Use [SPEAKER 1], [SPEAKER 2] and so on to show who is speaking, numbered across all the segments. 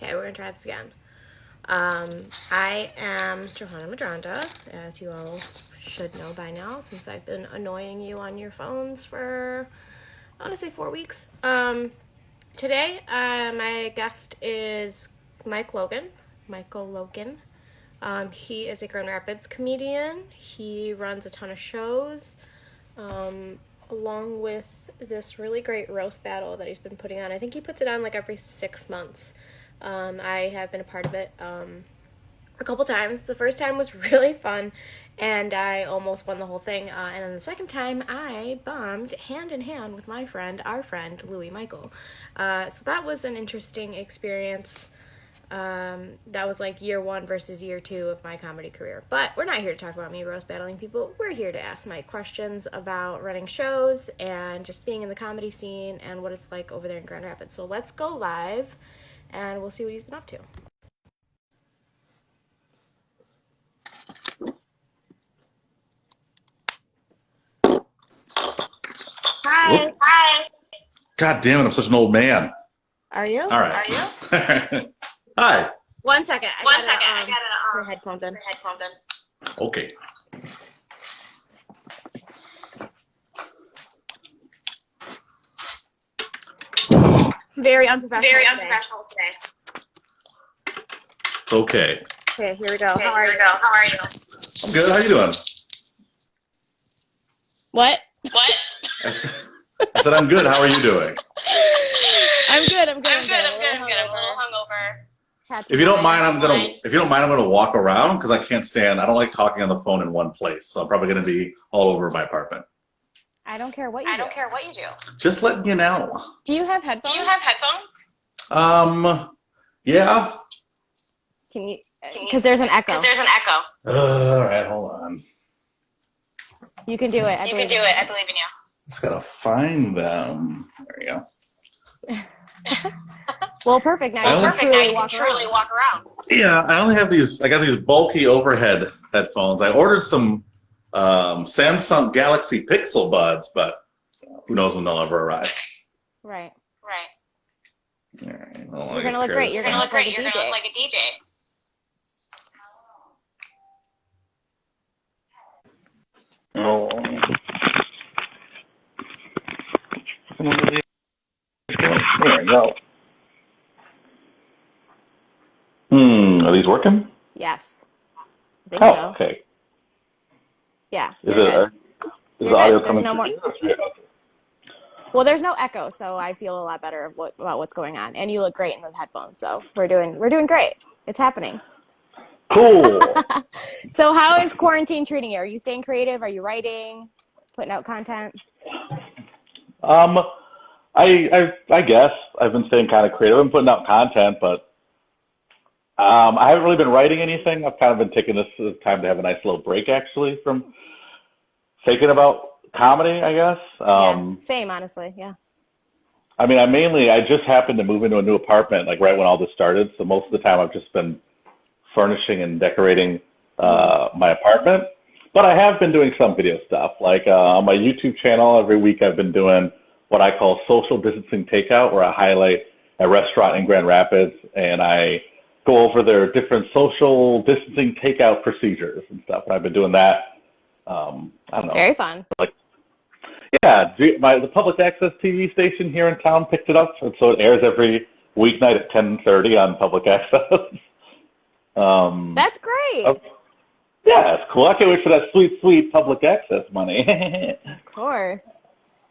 [SPEAKER 1] Okay, we're gonna try this again. I am Johanna Medranda, as you all should know by now, since I've been annoying you on your phones for, I want to say 4 weeks. Today, my guest is Mike Logan, Michael Logan. He is a Grand Rapids comedian. He runs a ton of shows, along with this really great roast battle that he's been putting on. I think he puts it on like every 6 months. I have been a part of it a couple times. The first time was really fun, and I almost won the whole thing. And then the second time, I bombed hand in hand with our friend, Louis Michael. So that was an interesting experience. That was like year 1 versus year 2 of my comedy career. But we're not here to talk about me roast battling people. We're here to ask Mike questions about running shows and just being in the comedy scene and what it's like over there in Grand Rapids. So let's go live, and we'll see what he's been up to. Hi. Hi.
[SPEAKER 2] God damn it, I'm such an old man.
[SPEAKER 1] Are you?
[SPEAKER 2] All right.
[SPEAKER 1] Are you?
[SPEAKER 2] Hi.
[SPEAKER 1] 1 second. I gotta
[SPEAKER 3] put
[SPEAKER 1] headphones in.
[SPEAKER 2] Okay.
[SPEAKER 1] Very unprofessional
[SPEAKER 3] today.
[SPEAKER 2] It's okay.
[SPEAKER 1] Okay, here we go.
[SPEAKER 3] How are you?
[SPEAKER 2] I'm good. How you doing?
[SPEAKER 1] What?
[SPEAKER 2] I said I'm good. How are you doing?
[SPEAKER 1] I'm good. I'm
[SPEAKER 3] I'm a little hungover.
[SPEAKER 2] If you don't mind, I'm gonna walk around because I don't like talking on the phone in one place. So I'm probably gonna be all over my apartment.
[SPEAKER 1] I don't care what you do.
[SPEAKER 2] Just letting you know.
[SPEAKER 1] Do you have headphones?
[SPEAKER 2] Yeah.
[SPEAKER 1] Can you? Because there's an echo.
[SPEAKER 2] All right, hold on.
[SPEAKER 1] You can do it. I believe
[SPEAKER 3] in you.
[SPEAKER 2] Just gotta find them. There you go.
[SPEAKER 1] Well, perfect. Now you can truly walk around.
[SPEAKER 2] Yeah, I got these bulky overhead headphones. I ordered some Samsung Galaxy Pixel Buds, but who knows when they'll ever arrive.
[SPEAKER 1] Right.
[SPEAKER 2] All right,
[SPEAKER 1] You're gonna look great. You're gonna look like a DJ.
[SPEAKER 2] Oh. There we go. Are these working?
[SPEAKER 1] Yes. I think so.
[SPEAKER 2] Okay.
[SPEAKER 1] Yeah.
[SPEAKER 2] Is the audio coming through?
[SPEAKER 1] Well, there's no echo, so I feel a lot better about what's going on. And you look great in the headphones, so we're doing great. It's happening.
[SPEAKER 2] Cool.
[SPEAKER 1] So how is quarantine treating you? Are you staying creative? Are you writing? Putting out content?
[SPEAKER 2] I guess I've been staying kind of creative and putting out content, but I haven't really been writing anything. I've kind of been taking this as time to have a nice little break, actually, from thinking about comedy, I guess.
[SPEAKER 1] Yeah, same, honestly, yeah.
[SPEAKER 2] I mean, I just happened to move into a new apartment, like right when all this started, so most of the time I've just been furnishing and decorating my apartment. But I have been doing some video stuff, like on my YouTube channel. Every week I've been doing what I call social distancing takeout, where I highlight a restaurant in Grand Rapids and I go over their different social distancing takeout procedures and stuff. And I've been doing that. I don't know.
[SPEAKER 1] Very fun.
[SPEAKER 2] Yeah, the public access TV station here in town picked it up, and so it airs every weeknight at 10:30 on public access.
[SPEAKER 1] That's great.
[SPEAKER 2] Yeah, it's cool. I can't wait for that sweet public access money.
[SPEAKER 1] Of course.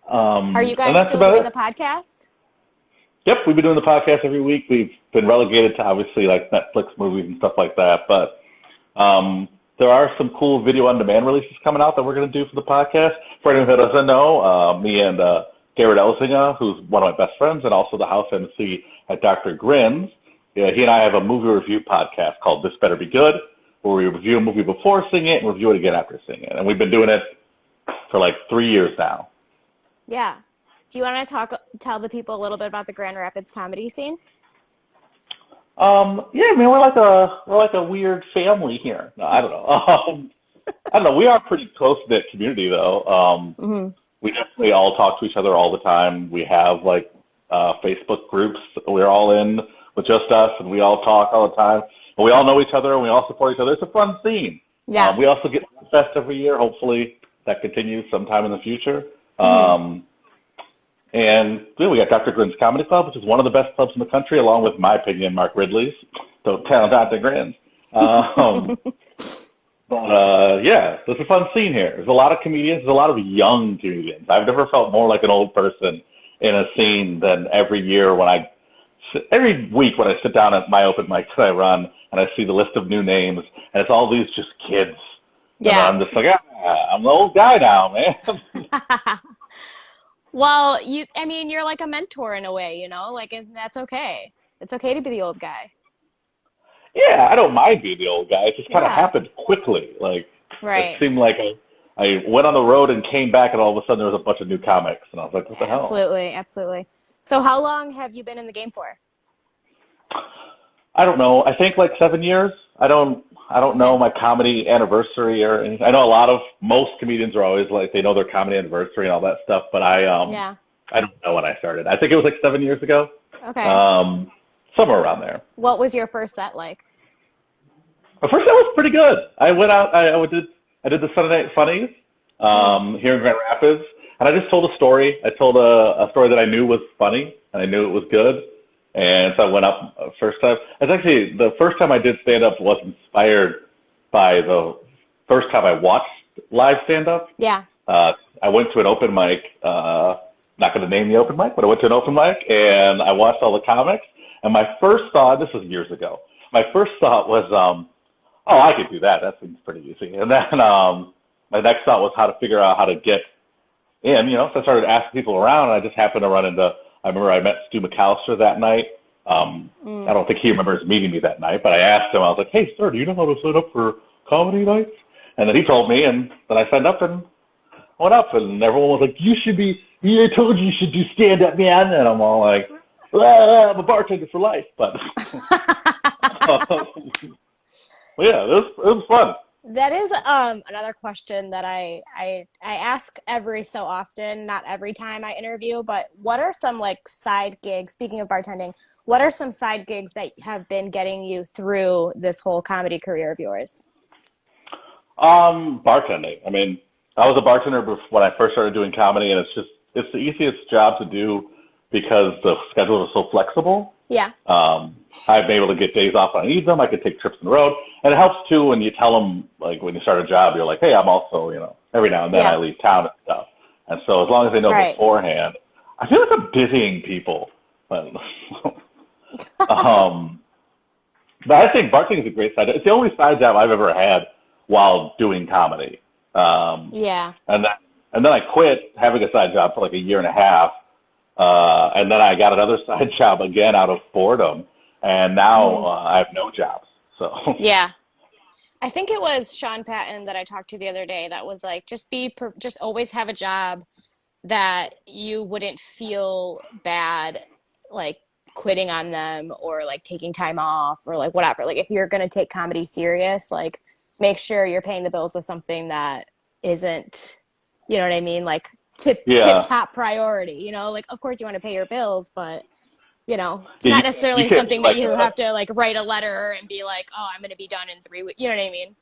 [SPEAKER 2] Are
[SPEAKER 1] you guys still doing the podcast?
[SPEAKER 2] Yep, we've been doing the podcast every week. We've been relegated to obviously like Netflix movies and stuff like that, but there are some cool video on demand releases coming out that we're going to do for the podcast. For anyone who doesn't know, me and Garrett Elzinga, who's one of my best friends and also the house MC at Dr. Grins, he and I have a movie review podcast called This Better Be Good, where we review a movie before seeing it and review it again after seeing it. And we've been doing it for like 3 years now.
[SPEAKER 1] Yeah. Do you want to tell the people a little bit about the Grand Rapids comedy scene?
[SPEAKER 2] Yeah, I mean, we're like a weird family here. No, I don't know. I don't know. We are a pretty close-knit community, though. We definitely all talk to each other all the time. We have like Facebook groups we're all in with just us, and we all talk all the time. And we all know each other, and we all support each other. It's a fun scene.
[SPEAKER 3] Yeah.
[SPEAKER 2] We also get Fest every year. Hopefully that continues sometime in the future. And we got Dr. Grin's Comedy Club, which is one of the best clubs in the country, along with, my opinion, Mark Ridley's. Don't tell Dr. Grin's. Yeah, there's a fun scene here. There's a lot of comedians. There's a lot of young comedians. I've never felt more like an old person in a scene than every week when I sit down at my open mics that I run and I see the list of new names, and it's all these just kids.
[SPEAKER 3] Yeah.
[SPEAKER 2] And I'm just like, I'm the old guy now, man.
[SPEAKER 3] Well, you're like a mentor in a way, like, and that's okay. It's okay to be the old guy.
[SPEAKER 2] Yeah, I don't mind being the old guy. It just kind of happened quickly. Like,
[SPEAKER 3] right.
[SPEAKER 2] It seemed like I went on the road and came back, and all of a sudden there was a bunch of new comics, and I was like, what the hell?
[SPEAKER 3] Absolutely. So how long have you been in the game for?
[SPEAKER 2] I don't know. I think like 7 years. I don't know my comedy anniversary or anything. I know most comedians are always like, they know their comedy anniversary and all that stuff, but I don't know when I started. I think it was like 7 years ago.
[SPEAKER 3] Okay.
[SPEAKER 2] Somewhere around there.
[SPEAKER 3] What was your first set like?
[SPEAKER 2] My first set was pretty good. I went out, I did the Sunday Night Funnies here in Grand Rapids, and I just told a story. I told a story that I knew was funny, and I knew it was good. And so I went up first time. It's actually, the first time I did stand-up was inspired by the first time I watched live stand-up.
[SPEAKER 3] Yeah.
[SPEAKER 2] I went to an open mic, not going to name the open mic, but I went to an open mic, and I watched all the comics. And my first thought, this was years ago, my first thought was, I could do that. That seems pretty easy. And then my next thought was how to figure out how to get in, so I started asking people around, and I just happened to run into, I remember I met Stu McAllister that night. I don't think he remembers meeting me that night, but I asked him, I was like, hey, sir, do you know how to sign up for comedy nights? And then he told me, and then I signed up and went up, and everyone was like, I told you should do stand-up, man. And I'm all like, I'm a bartender for life. But yeah, it was fun.
[SPEAKER 3] That is another question that I ask every so often, not every time I interview, but what are some like side gigs, speaking of bartending, what are some side gigs that have been getting you through this whole comedy career of yours?
[SPEAKER 2] Bartending. I mean, I was a bartender when I first started doing comedy, and it's the easiest job to do because the schedule is so flexible.
[SPEAKER 3] Yeah.
[SPEAKER 2] I've been able to get days off when I need them. I could take trips on the road. And it helps, too, when you tell them, like, when you start a job, you're like, hey, I'm also, every now and then I leave town and stuff. And so as long as they know beforehand, I feel like I'm busying people. But I think bartending is a great side. It's the only side job I've ever had while doing comedy.
[SPEAKER 3] Yeah.
[SPEAKER 2] And then I quit having a side job for like a year and a half. And then I got another side job again out of boredom. And now I have no jobs. So
[SPEAKER 3] yeah, I think it was Sean Patton that I talked to the other day that was like, just always have a job that you wouldn't feel bad like quitting on them or like taking time off or like whatever. Like if you're gonna take comedy serious, like make sure you're paying the bills with something that isn't, you know what I mean, like tip top priority. Like of course you want to pay your bills, but it's not necessarily something that you have to like write a letter and be like, oh, I'm going to be done in 3 weeks. You know what I mean?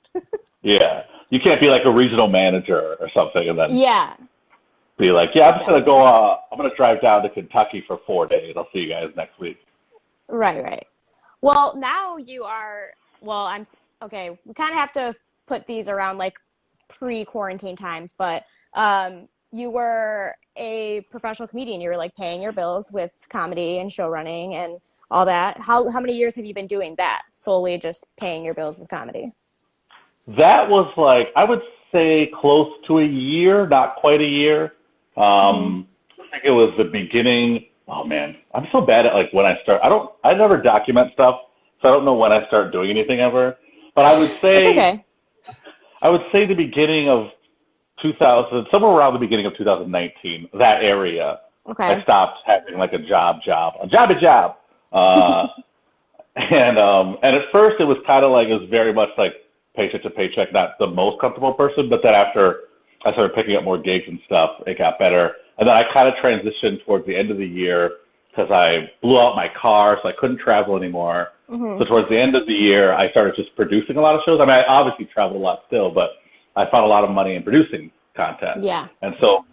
[SPEAKER 2] Yeah. You can't be like a regional manager or something and then be like, I'm just going to go, I'm going to drive down to Kentucky for 4 days. I'll see you guys next week.
[SPEAKER 3] Right. Well, now you are, okay, we kind of have to put these around like pre-quarantine times, but you were a professional comedian. You were like paying your bills with comedy and show running and all that. How many years have you been doing that? Solely just paying your bills with comedy?
[SPEAKER 2] That was like, I would say close to a year, not quite a year. I think it was the beginning. Oh man, I'm so bad at like when I start. I never document stuff, so I don't know when I start doing anything ever. But I would say,
[SPEAKER 3] it's okay.
[SPEAKER 2] I would say the beginning of 2000, somewhere around the beginning of 2019, that area.
[SPEAKER 3] Okay.
[SPEAKER 2] I stopped having like a job. And at first it was kind of like, it was very much like paycheck to paycheck, not the most comfortable person. But then after I started picking up more gigs and stuff, it got better. And then I kind of transitioned towards the end of the year because I blew out my car, so I couldn't travel anymore. So towards the end of the year, I started just producing a lot of shows. I mean, I obviously traveled a lot still, but I found a lot of money in producing content.
[SPEAKER 3] Yeah.
[SPEAKER 2] And so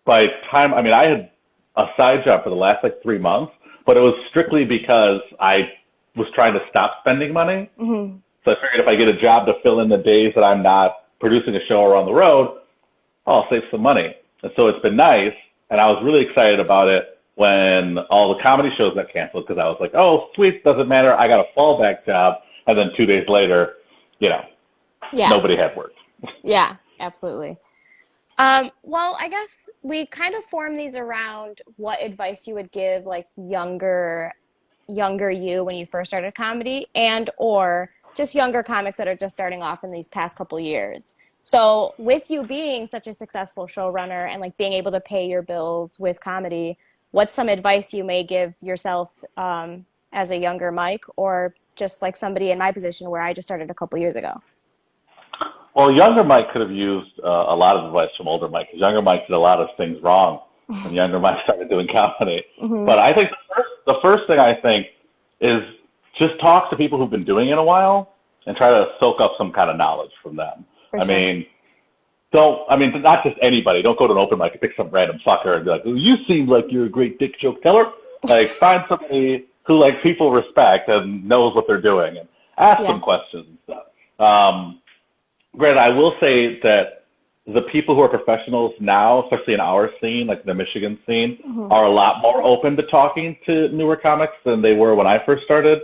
[SPEAKER 2] by time, I mean, I had a side job for the last like 3 months, but it was strictly because I was trying to stop spending money. So I figured if I get a job to fill in the days that I'm not producing a show or on the road, I'll save some money. And so it's been nice. And I was really excited about it when all the comedy shows got canceled, because I was like, oh, sweet, doesn't matter. I got a fallback job. And then 2 days later, you know, nobody had work.
[SPEAKER 3] Yeah, absolutely. Well, I guess we kind of form these around what advice you would give like younger you when you first started comedy, and or just younger comics that are just starting off in these past couple years. So with you being such a successful showrunner and like being able to pay your bills with comedy, what's some advice you may give yourself as a younger Mike, or just like somebody in my position where I just started a couple years ago?
[SPEAKER 2] Well, younger Mike could have used a lot of advice from older Mike, because younger Mike did a lot of things wrong when younger Mike started doing comedy. But I think the first thing I think is just talk to people who've been doing it a while and try to soak up some kind of knowledge from them. I mean, not just anybody. Don't go to an open mic and pick some random fucker and be like, oh, you seem like you're a great dick joke teller. Like, find somebody who like people respect and knows what they're doing, and ask them questions and stuff. Granted, I will say that the people who are professionals now, especially in our scene, like the Michigan scene, are a lot more open to talking to newer comics than they were when I first started,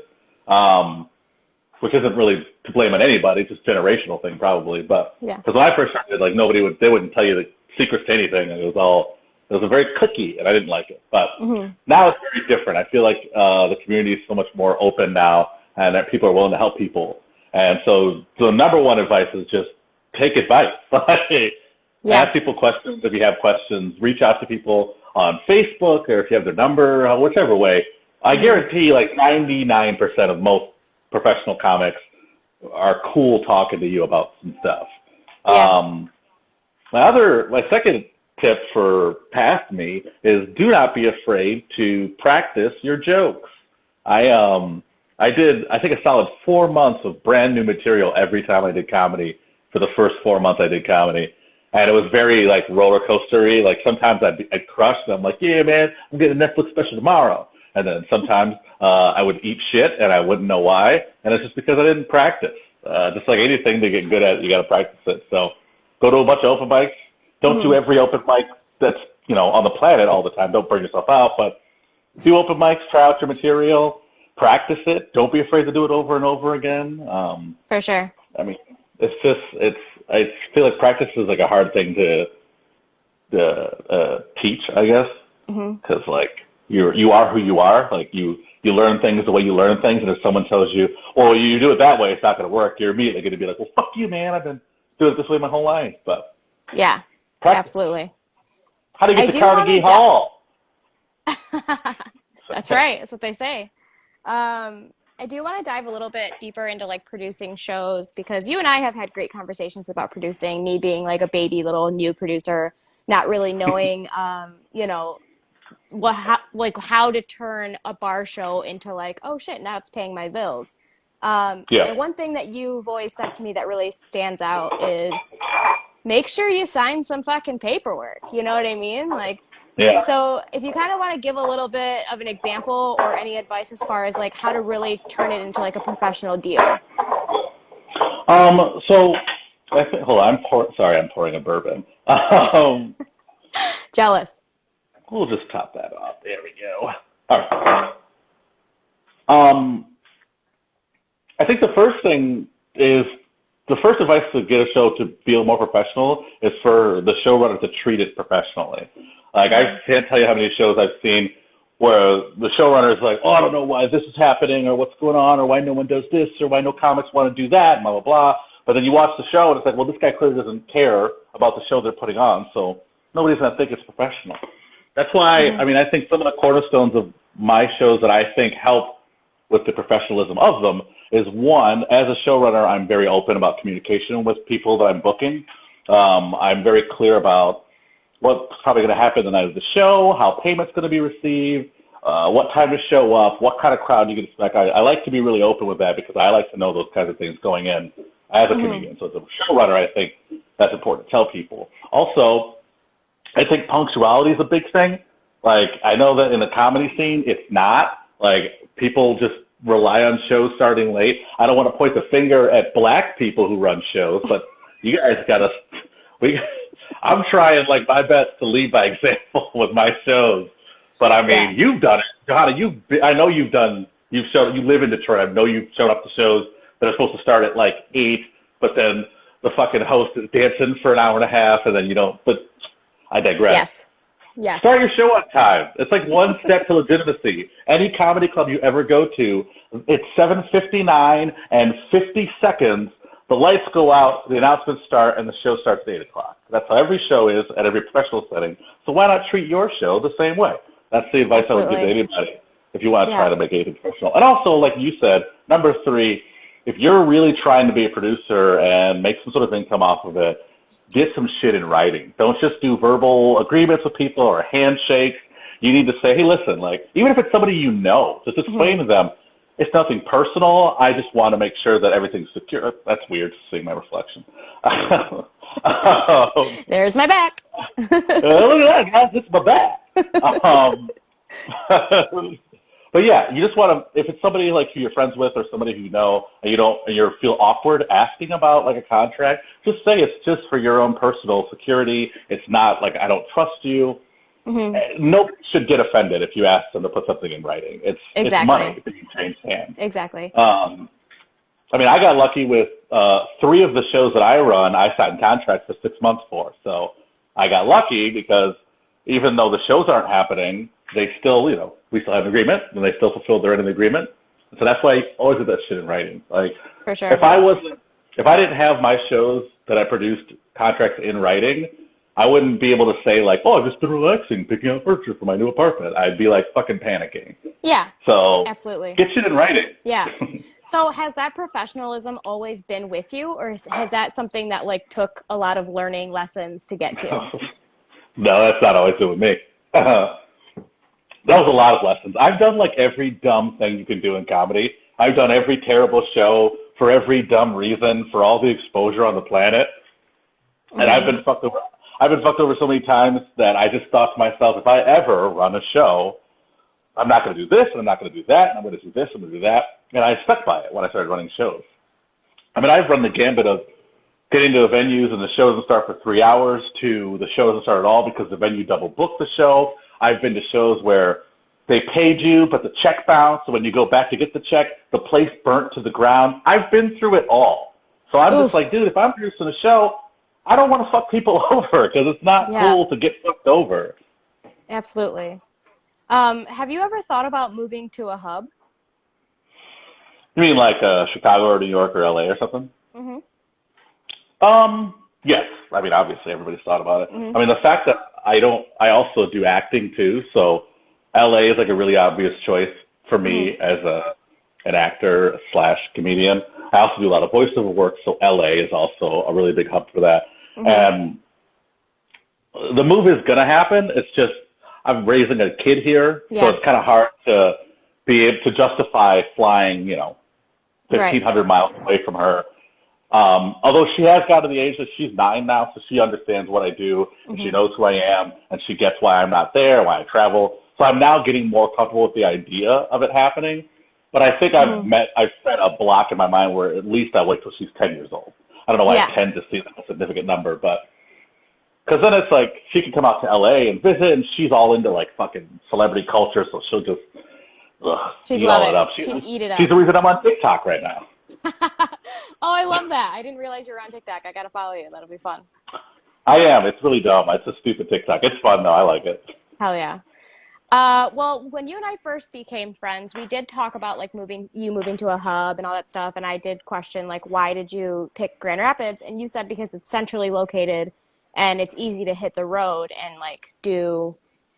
[SPEAKER 2] which isn't really to blame on anybody, it's just a generational thing probably. But because when I first started, like they wouldn't tell you the secrets to anything, and it was a very cookie, and I didn't like it. But now it's very different. I feel like the community is so much more open now, and that people are willing to help people. And so the number one advice is just take advice. Ask people questions if you have questions. Reach out to people on Facebook, or if you have their number, whichever way. I guarantee like 99% of most professional comics are cool talking to you about some stuff. My second tip for past me is do not be afraid to practice your jokes. I did, I think, a solid 4 months of brand new material every time I did comedy for the first 4 months I did comedy. And it was very like roller coaster-y. Like sometimes I'd crush and I'm like, yeah, man, I'm getting a Netflix special tomorrow. And then sometimes I would eat shit and I wouldn't know why. And it's just because I didn't practice. Just like anything to get good at, you got to practice it. So go to a bunch of open mics. Don't do every open mic that's, on the planet all the time. Don't burn yourself out, but do open mics, try out your material. Practice it. Don't be afraid to do it over and over again.
[SPEAKER 3] For sure.
[SPEAKER 2] I mean, I feel like practice is like a hard thing to teach, I guess. Because like you are who you are. Like you learn things the way you learn things. And if someone tells you, well, you do it that way, it's not going to work, you're immediately going to be like, well, fuck you, man. I've been doing it this way my whole life. But
[SPEAKER 3] yeah,
[SPEAKER 2] practice.
[SPEAKER 3] Absolutely.
[SPEAKER 2] How do you get to Carnegie Hall?
[SPEAKER 3] That's right. That's what they say. I do want to dive a little bit deeper into like producing shows, because you and I have had great conversations about producing, me being like a baby little new producer, not really knowing, how to turn a bar show into like, oh shit, now it's paying my bills. And one thing that you've always said to me that really stands out is make sure you sign some fucking paperwork. You know what I mean? Like, so if you kind of want to give a little bit of an example or any advice as far as like how to really turn it into like a professional deal.
[SPEAKER 2] So I think, hold on, I'm pouring a bourbon.
[SPEAKER 3] Jealous.
[SPEAKER 2] We'll just top that off. There we go. All right. I think the first advice to get a show to feel more professional is for the showrunner to treat it professionally. Like, I can't tell you how many shows I've seen where the showrunner is like, oh, I don't know why this is happening or what's going on or why no one does this or why no comics want to do that, blah, blah, blah. But then you watch the show and it's like, well, this guy clearly doesn't care about the show they're putting on, so nobody's going to think it's professional. That's why, I think some of the cornerstones of my shows that I think help with the professionalism of them is, one, as a showrunner, I'm very open about communication with people that I'm booking. I'm very clear about what's probably going to happen the night of the show, how payment's going to be received, what time to show up, what kind of crowd you can expect. I like to be really open with that because I like to know those kinds of things going in as a comedian. So as a showrunner, I think that's important to tell people. Also, I think punctuality is a big thing. Like, I know that in the comedy scene, it's not. Like, people just rely on shows starting late. I don't want to point the finger at black people who run shows, but you guys got to, I'm trying like my best to lead by example with my shows. But I mean, you've done it. Johanna, I know you live in Detroit. I know you've shown up to shows that are supposed to start at like 8, but then the fucking host is dancing for an hour and a half and then you don't, but I digress.
[SPEAKER 3] Yes.
[SPEAKER 2] Start your show on time. It's like one step to legitimacy. Any comedy club you ever go to, it's 7:59 and 50 seconds. The lights go out, the announcements start, and the show starts at 8 o'clock. That's how every show is at every professional setting. So why not treat your show the same way? That's the advice I would give to anybody if you want to try to make anything professional. And also, like you said, number 3, if you're really trying to be a producer and make some sort of income off of it, get some shit in writing. Don't just do verbal agreements with people or handshakes. You need to say, hey, listen, like, even if it's somebody you know, just explain to them, it's nothing personal. I just want to make sure that everything's secure. That's weird to see my reflection.
[SPEAKER 3] There's my back.
[SPEAKER 2] Look at that, guys. It's my back. But yeah, you just want to, if it's somebody like who you're friends with or somebody who you know and you feel awkward asking about like a contract, just say it's just for your own personal security. It's not like I don't trust you. Nobody should get offended if you ask them to put something in writing. It's money that you change hands.
[SPEAKER 3] Exactly.
[SPEAKER 2] I mean, I got lucky with 3 of the shows that I run, I signed contracts for 6 months for. So I got lucky because even though the shows aren't happening, they still, we still have an agreement, and they still fulfilled their end of the agreement. So that's why I always do that shit in writing. Like,
[SPEAKER 3] for sure.
[SPEAKER 2] If I didn't have my shows that I produced contracts in writing, I wouldn't be able to say like, oh, I've just been relaxing, picking out furniture for my new apartment. I'd be like fucking panicking.
[SPEAKER 3] Yeah.
[SPEAKER 2] So
[SPEAKER 3] absolutely.
[SPEAKER 2] Get shit in writing.
[SPEAKER 3] Yeah. So has that professionalism always been with you, or has that something that like took a lot of learning lessons to get to?
[SPEAKER 2] No, that's not always been with me. That was a lot of lessons. I've done like every dumb thing you can do in comedy. I've done every terrible show for every dumb reason, for all the exposure on the planet. And I've been fucked over. I've been fucked over so many times that I just thought to myself, if I ever run a show, I'm not going to do this, and I'm not going to do that, and I'm going to do this, and I'm going to do that. And I stuck by it when I started running shows. I mean, I've run the gambit of getting to the venues and the show doesn't start for 3 hours to the show doesn't start at all because the venue double booked the show. I've been to shows where they paid you, but the check bounced. So when you go back to get the check, the place burnt to the ground. I've been through it all. So I'm just like, dude, if I'm producing a show, I don't want to fuck people over because it's not cool to get fucked over.
[SPEAKER 3] Absolutely. Have you ever thought about moving to a hub?
[SPEAKER 2] You mean like Chicago or New York or LA or something? Yes. I mean, obviously everybody's thought about it. I mean, the fact that I also do acting too. So LA is like a really obvious choice for me as an actor / comedian. I also do a lot of voiceover work. So LA is also a really big hub for that. And the move is going to happen. It's just, I'm raising a kid here. So it's kind of hard to be able to justify flying, 1,500 miles away from her. Although she has gotten to the age that she's 9 now, so she understands what I do, and she knows who I am, and she gets why I'm not there, why I travel. So I'm now getting more comfortable with the idea of it happening. But I think I've set a block in my mind where at least I wait till she's 10 years old. I don't know why I tend to see a significant number, but because then it's like she can come out to LA and visit, and she's all into like fucking celebrity culture, so she'll just
[SPEAKER 3] she'd
[SPEAKER 2] eat
[SPEAKER 3] love
[SPEAKER 2] all
[SPEAKER 3] it.
[SPEAKER 2] it up.
[SPEAKER 3] She'd eat it up.
[SPEAKER 2] She's the reason I'm on TikTok right now.
[SPEAKER 3] Oh, I love that. I didn't realize you were on TikTok. I got to follow you. That'll be fun.
[SPEAKER 2] I am. It's really dumb. It's a stupid TikTok. It's fun, though. I like it.
[SPEAKER 3] Hell yeah. Well, when you and I first became friends, we did talk about like moving to a hub and all that stuff. And I did question like, why did you pick Grand Rapids? And you said because it's centrally located and it's easy to hit the road and like do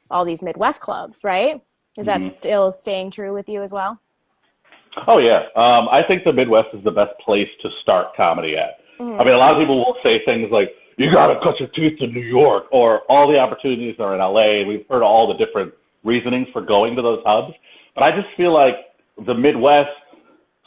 [SPEAKER 3] all these Midwest clubs, right? Is that still staying true with you as well?
[SPEAKER 2] Oh, yeah. I think the Midwest is the best place to start comedy at. I mean, a lot of people will say things like, you got to cut your teeth in New York, or all the opportunities are in LA. We've heard all the different reasonings for going to those hubs. But I just feel like the Midwest,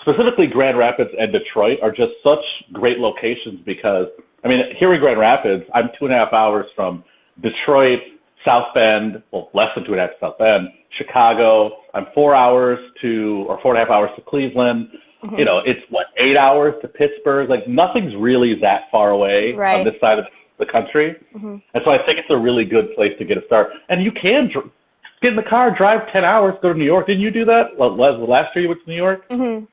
[SPEAKER 2] specifically Grand Rapids and Detroit, are just such great locations because, I mean, here in Grand Rapids, I'm 2.5 hours from Detroit, South Bend, well, less than 2.5 to South Bend, Chicago. I'm 4 hours to, or 4.5 hours to Cleveland. You know, it's 8 hours to Pittsburgh. Like, nothing's really that far away on this side of the country. And so I think it's a really good place to get a start. And you can get in the car, drive 10 hours, go to New York. Didn't you do that last year you went to New York? So,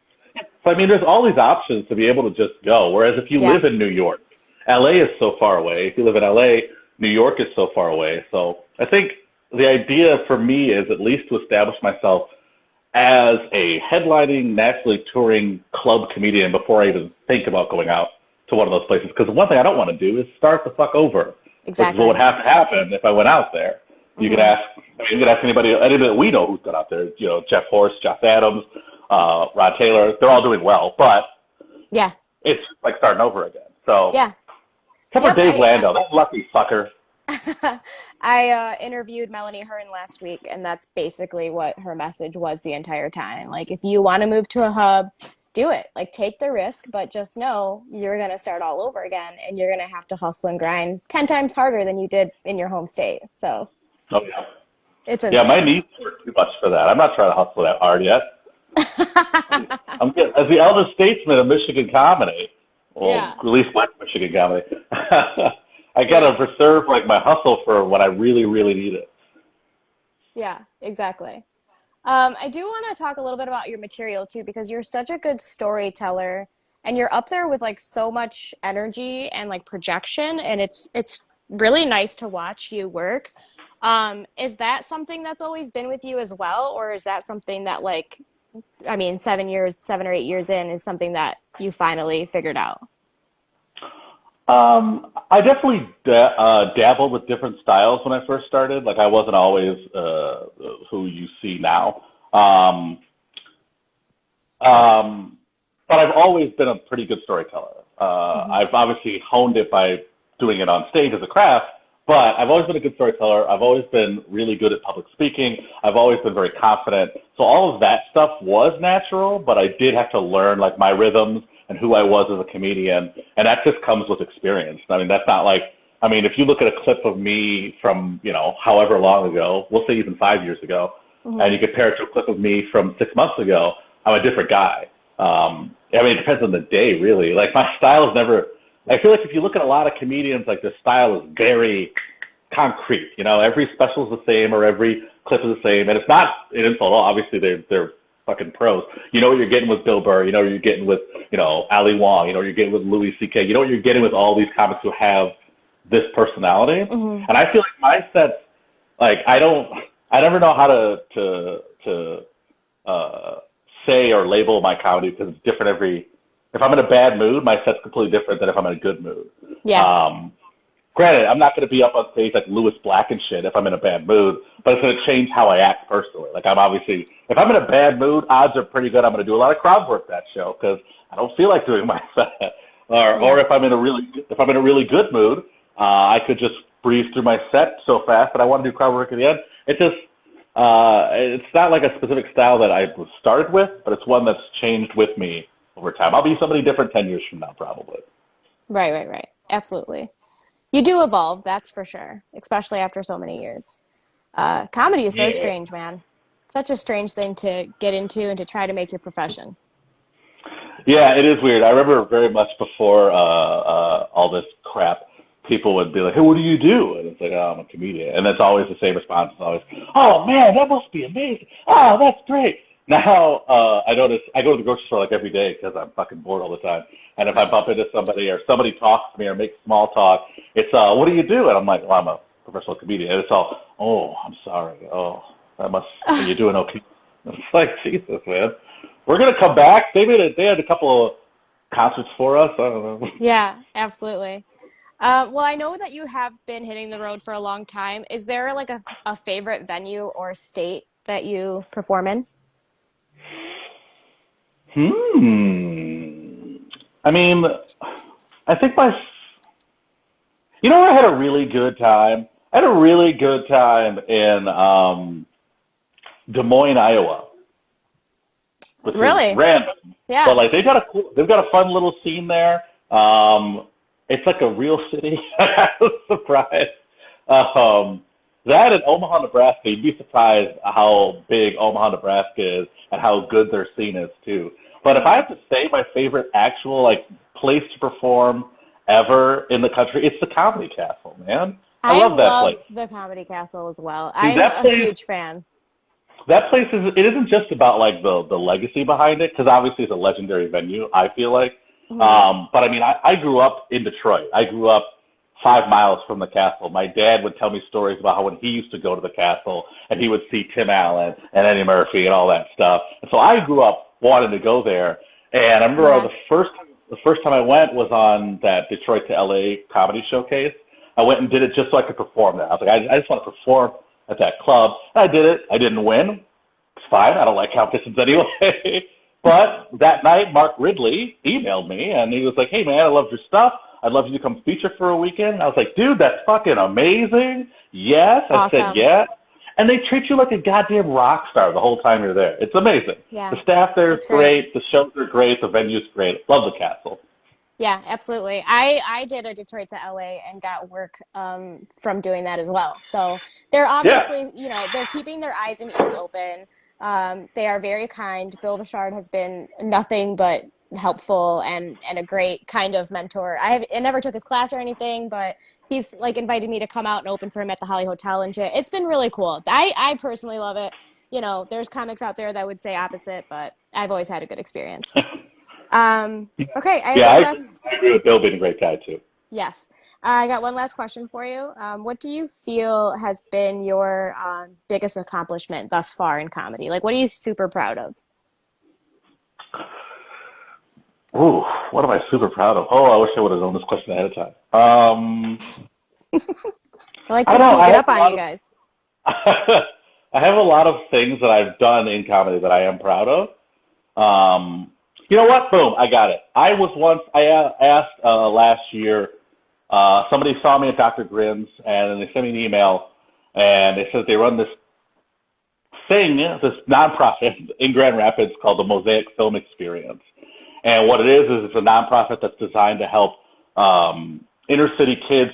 [SPEAKER 2] I mean, there's all these options to be able to just go. Whereas if you live in New York, LA is so far away. If you live in LA, New York is so far away. So I think the idea for me is at least to establish myself as a headlining, nationally touring club comedian before I even think about going out to one of those places. Because one thing I don't want to do is start the fuck over.
[SPEAKER 3] Exactly.
[SPEAKER 2] Which is what would have to happen if I went out there. You could ask, you could ask anybody that we know who's gone out there. You know, Jeff Horst, Josh Adams, Rod Taylor. They're all doing well, but it's like starting over again. So except for Dave Landau, that lucky fucker.
[SPEAKER 3] I interviewed Melanie Hearn last week, and that's basically what her message was the entire time. Like, if you want to move to a hub, do it. Like, take the risk, but just know you're going to start all over again, and you're going to have to hustle and grind 10 times harder than you did in your home state. So, it's insane.
[SPEAKER 2] Yeah, my knees are too much for that. I'm not trying to hustle that hard yet. I'm getting, as the eldest statesman of Michigan comedy, at least West Michigan comedy, I gotta preserve like my hustle for when I really, really need it.
[SPEAKER 3] Yeah, exactly. I do want to talk a little bit about your material too, because you're such a good storyteller, and you're up there with like so much energy and like projection, and it's really nice to watch you work. Is that something that's always been with you as well, or is that something that, like, I mean, 7 or 8 years in, is something that you finally figured out?
[SPEAKER 2] I definitely dabbled with different styles when I first started. Like, I wasn't always who you see now. But I've always been a pretty good storyteller. I've obviously honed it by doing it on stage as a craft, but I've always been a good storyteller. I've always been really good at public speaking. I've always been very confident. So all of that stuff was natural, but I did have to learn like my rhythms and who I was as a comedian. And that just comes with experience. I mean, that's not like, I mean, if you look at a clip of me from, you know, however long ago, we'll say even 5 years ago, and you compare it to a clip of me from 6 months ago, I'm a different guy. I mean, it depends on the day, really. Like, my style is never, I feel like if you look at a lot of comedians, like, their style is very concrete. You know, every special is the same or every clip is the same. And it's not an insult at all. Obviously, they're fucking pros. You know what you're getting with Bill Burr. You know what you're getting with, you know, Ali Wong. You know what you're getting with Louis C.K. You know what you're getting with all these comics who have this personality. And I feel like my sets, like, I never know how to say or label my comedy because it's different if I'm in a bad mood, my set's completely different than if I'm in a good mood. Granted, I'm not going to be up on stage like Lewis Black and shit if I'm in a bad mood, but it's going to change how I act personally. Like, I'm obviously, if I'm in a bad mood, odds are pretty good I'm going to do a lot of crowd work that show because I don't feel like doing my set. Or if I'm in a really good mood, I could just breeze through my set so fast that I want to do crowd work at the end. It just, it's not like a specific style that I was started with, but it's one that's changed with me over time. I'll be somebody different 10 years from now, probably.
[SPEAKER 3] Right. Absolutely. You do evolve, that's for sure, especially after so many years. Comedy is so strange, man. Such a strange thing to get into and to try to make your profession.
[SPEAKER 2] Yeah, it is weird. I remember very much before all this crap, people would be like, hey, what do you do? And it's like, oh, I'm a comedian. And it's always the same response. It's always, oh, man, that must be amazing. Oh, that's great. Now, I notice I go to the grocery store like every day because I'm fucking bored all the time. And if I bump into somebody or somebody talks to me or makes small talk, it's, what do you do? And I'm like, well, I'm a professional comedian. And it's all, oh, I'm sorry. Oh, are you doing okay? It's like, Jesus, man. We're going to come back. They had a couple of concerts for us. I don't know.
[SPEAKER 3] Yeah, absolutely. Well, I know that you have been hitting the road for a long time. Is there like a favorite venue or state that you perform in?
[SPEAKER 2] I mean, I think I had a really good time. I had a really good time in Des Moines, Iowa. Which
[SPEAKER 3] Really?
[SPEAKER 2] is random.
[SPEAKER 3] Yeah.
[SPEAKER 2] But like they've got a fun little scene there. It's like a real city. I was surprised. That and Omaha, Nebraska, you'd be surprised how big Omaha, Nebraska is and how good their scene is too. But if I have to say my favorite actual like place to perform ever in the country, it's the Comedy Castle, man. I love that place.
[SPEAKER 3] The Comedy Castle as well.
[SPEAKER 2] Dude,
[SPEAKER 3] I'm a huge fan.
[SPEAKER 2] That place it isn't just about like the legacy behind it, because obviously it's a legendary venue, I feel like. But I mean, I grew up in Detroit. I grew up 5 miles from the castle. My dad would tell me stories about how when he used to go to the castle and he would see Tim Allen and Eddie Murphy and all that stuff. And so I grew up wanting to go there. And I remember the first time I went was on that Detroit to LA comedy showcase. I went and did it just so I could perform there. I was like, I just want to perform at that club. And I did it. I didn't win. It's fine. I don't like competitions anyway. But that night, Mark Ridley emailed me, and he was like, hey, man, I loved your stuff. I'd love you to come feature for a weekend. I was like, dude, that's fucking amazing. Yes.
[SPEAKER 3] Awesome.
[SPEAKER 2] I said, yeah. And they treat you like a goddamn rock star the whole time you're there. It's amazing.
[SPEAKER 3] Yeah.
[SPEAKER 2] The staff there is great. The shows are great. The venue's great. Love the castle.
[SPEAKER 3] Yeah, absolutely. I did a Detroit to LA and got work from doing that as well. So they're obviously, they're keeping their eyes and ears open. They are very kind. Bill Vachard has been nothing but helpful and a great kind of mentor. I never took his class or anything, but he's like invited me to come out and open for him at the Holly Hotel and shit. It's been really cool. I personally love it. There's comics out there that would say opposite, but I've always had a good experience. Okay.
[SPEAKER 2] I agree with Bill being a great guy too.
[SPEAKER 3] Yes. I got one last question for you. What do you feel has been your biggest accomplishment thus far in comedy? Like, what are you super proud of?
[SPEAKER 2] Ooh, what am I super proud of? Oh, I wish I would have known this question ahead of time.
[SPEAKER 3] I like to sneak it up on you guys.
[SPEAKER 2] I have a lot of things that I've done in comedy that I am proud of. You know what? Boom, I got it. I asked last year, somebody saw me at Dr. Grin's, and they sent me an email, and they said they run this this nonprofit in Grand Rapids called the Mosaic Film Experience. And what it is it's a nonprofit that's designed to help inner city kids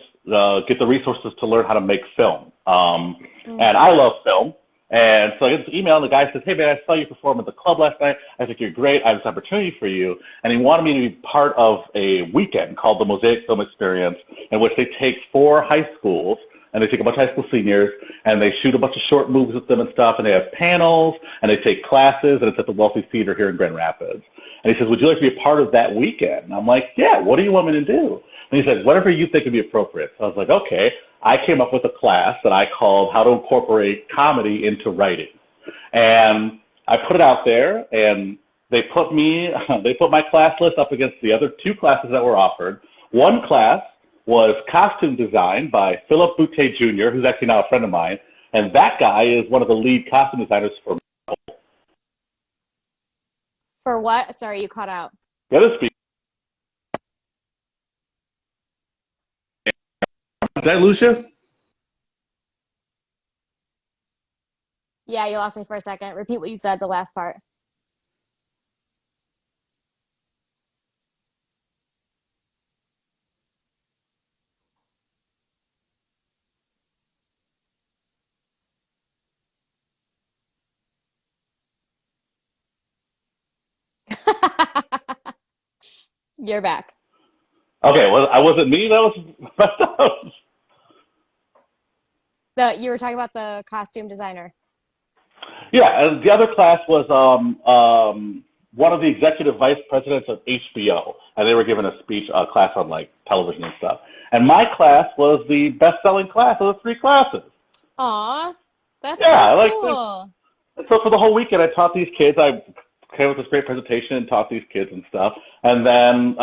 [SPEAKER 2] get the resources to learn how to make film. And I love film. And so I get this email, and the guy says, hey, man, I saw you perform at the club last night. I think you're great. I have this opportunity for you. And he wanted me to be part of a weekend called the Mosaic Film Experience, in which they take 4 high schools, and they take a bunch of high school seniors, and they shoot a bunch of short movies with them and stuff, and they have panels, and they take classes, and it's at the Wealthy Theater here in Grand Rapids. And he says, would you like to be a part of that weekend? And I'm like, yeah, what do you want me to do? And he said, whatever you think would be appropriate. So I was like, okay. I came up with a class that I called How to Incorporate Comedy into Writing. And I put it out there, and they put my class list up against the other 2 classes that were offered. One class was costume design by Philip Boutte Jr., who's actually now a friend of mine. And that guy is one of the lead costume designers for Marvel.
[SPEAKER 3] For what? Sorry, you cut out.
[SPEAKER 2] Did I lose you?
[SPEAKER 3] Yeah, you lost me for a second. Repeat what you said, the last part. You're back.
[SPEAKER 2] Okay, well, I wasn't me. That was
[SPEAKER 3] You were talking about the costume designer.
[SPEAKER 2] Yeah, and the other class was one of the executive vice presidents of HBO, and they were giving a class on like television and stuff. And my class was the best-selling class of the 3 classes.
[SPEAKER 3] Aw, that's so cool.
[SPEAKER 2] And so for the whole weekend, I taught these kids. I came up with this great presentation and taught these kids and stuff. And then,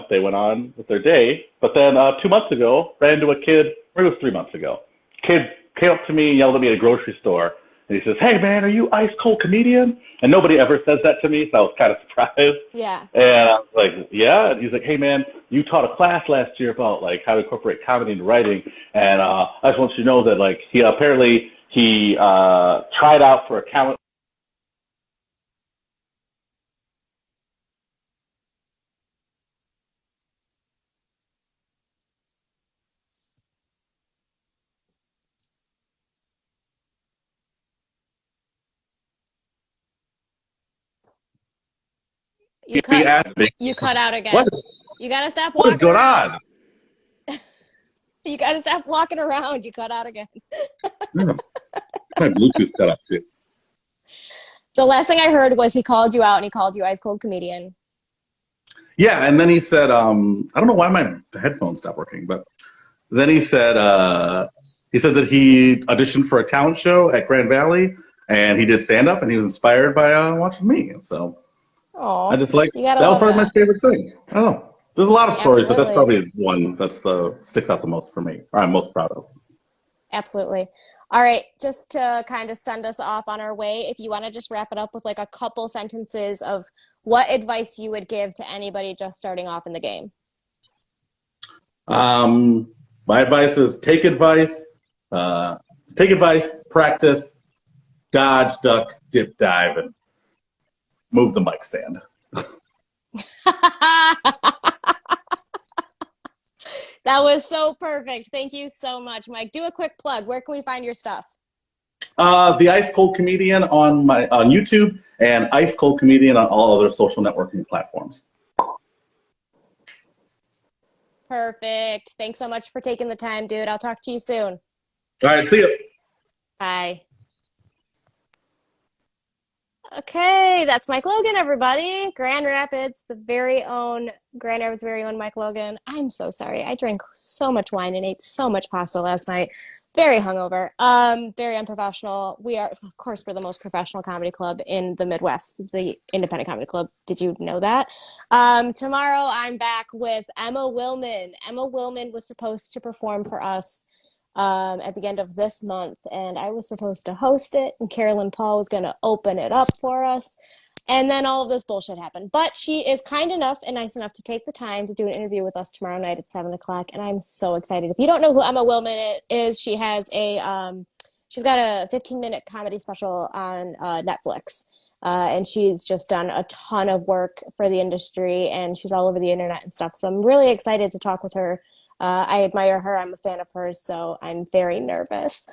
[SPEAKER 2] they went on with their day. But then 2 months ago, ran into a kid, or it was 3 months ago. Kid came up to me and yelled at me at a grocery store. And he says, hey, man, are you ice cold comedian? And nobody ever says that to me, so I was kind of surprised.
[SPEAKER 3] Yeah.
[SPEAKER 2] And I was like, yeah. And he's like, hey, man, you taught a class last year about, like, how to incorporate comedy into writing. And I just want you to know that, like, he apparently He tried out for a talent.
[SPEAKER 3] You
[SPEAKER 2] He
[SPEAKER 3] cut
[SPEAKER 2] asked me,
[SPEAKER 3] you cut out
[SPEAKER 2] what,
[SPEAKER 3] again. You gotta stop
[SPEAKER 2] what is
[SPEAKER 3] walking
[SPEAKER 2] going
[SPEAKER 3] around.
[SPEAKER 2] on?
[SPEAKER 3] You gotta stop walking around. You cut out again.
[SPEAKER 2] My Bluetooth cut off too.
[SPEAKER 3] So last thing I heard was he called you out and he called you ice cold comedian.
[SPEAKER 2] Yeah, and then he said, I don't know why my headphones stopped working, but then he said that he auditioned for a talent show at Grand Valley, and he did stand up, and he was inspired by watching me. And so I
[SPEAKER 3] Oh,
[SPEAKER 2] just like
[SPEAKER 3] you gotta
[SPEAKER 2] that was
[SPEAKER 3] love
[SPEAKER 2] probably my
[SPEAKER 3] that.
[SPEAKER 2] favorite thing. I don't know. There's a lot of stories, but that's
[SPEAKER 3] Absolutely.
[SPEAKER 2] probably one that's the sticks out the most for me, or I'm most proud of.
[SPEAKER 3] Absolutely. All right, just to kind of send us off on our way, if you want to just wrap it up with like a couple sentences of what advice you would give to anybody just starting off in the game.
[SPEAKER 2] My advice is take advice, practice, dodge, duck, dip, dive, and move the mic stand.
[SPEAKER 3] That was so perfect. Thank you so much, Mike. Do a quick plug. Where can we find your stuff?
[SPEAKER 2] The Ice Cold Comedian on YouTube and Ice Cold Comedian on all other social networking platforms.
[SPEAKER 3] Perfect. Thanks so much for taking the time, dude. I'll talk to you soon.
[SPEAKER 2] All right, see you.
[SPEAKER 3] Bye. Okay, that's Mike Logan, everybody. Grand Rapids, Grand Rapids' very own Mike Logan. I'm so sorry. I drank so much wine and ate so much pasta last night. Very hungover. Very unprofessional. Of course, we're the most professional comedy club in the Midwest, the Independent Comedy Club. Did you know that? Tomorrow, I'm back with Emma Willman. Emma Willman was supposed to perform for us at the end of this month, and I was supposed to host it, and Carolyn Paul was going to open it up for us. And then all of this bullshit happened. But she is kind enough and nice enough to take the time to do an interview with us tomorrow night at 7 o'clock, and I'm so excited. If you don't know who Emma Willman is, she's got a 15-minute comedy special on Netflix. And she's just done a ton of work for the industry, and she's all over the internet and stuff. So I'm really excited to talk with her. I admire her. I'm a fan of hers, so I'm very nervous.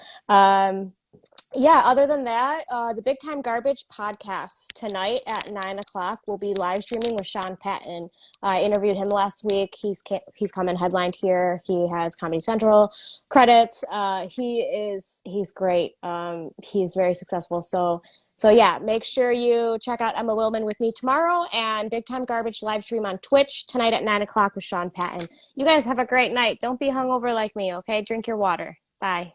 [SPEAKER 3] Yeah, other than that, the Big Time Garbage podcast tonight at 9 o'clock will be live streaming with Sean Patton. I interviewed him last week. He's come and headlined here. He has Comedy Central credits. He's great. He's very successful. So yeah, make sure you check out Emma Willman with me tomorrow, and Big Time Garbage live stream on Twitch tonight at 9 o'clock with Sean Patton. You guys have a great night. Don't be hungover like me, okay? Drink your water. Bye.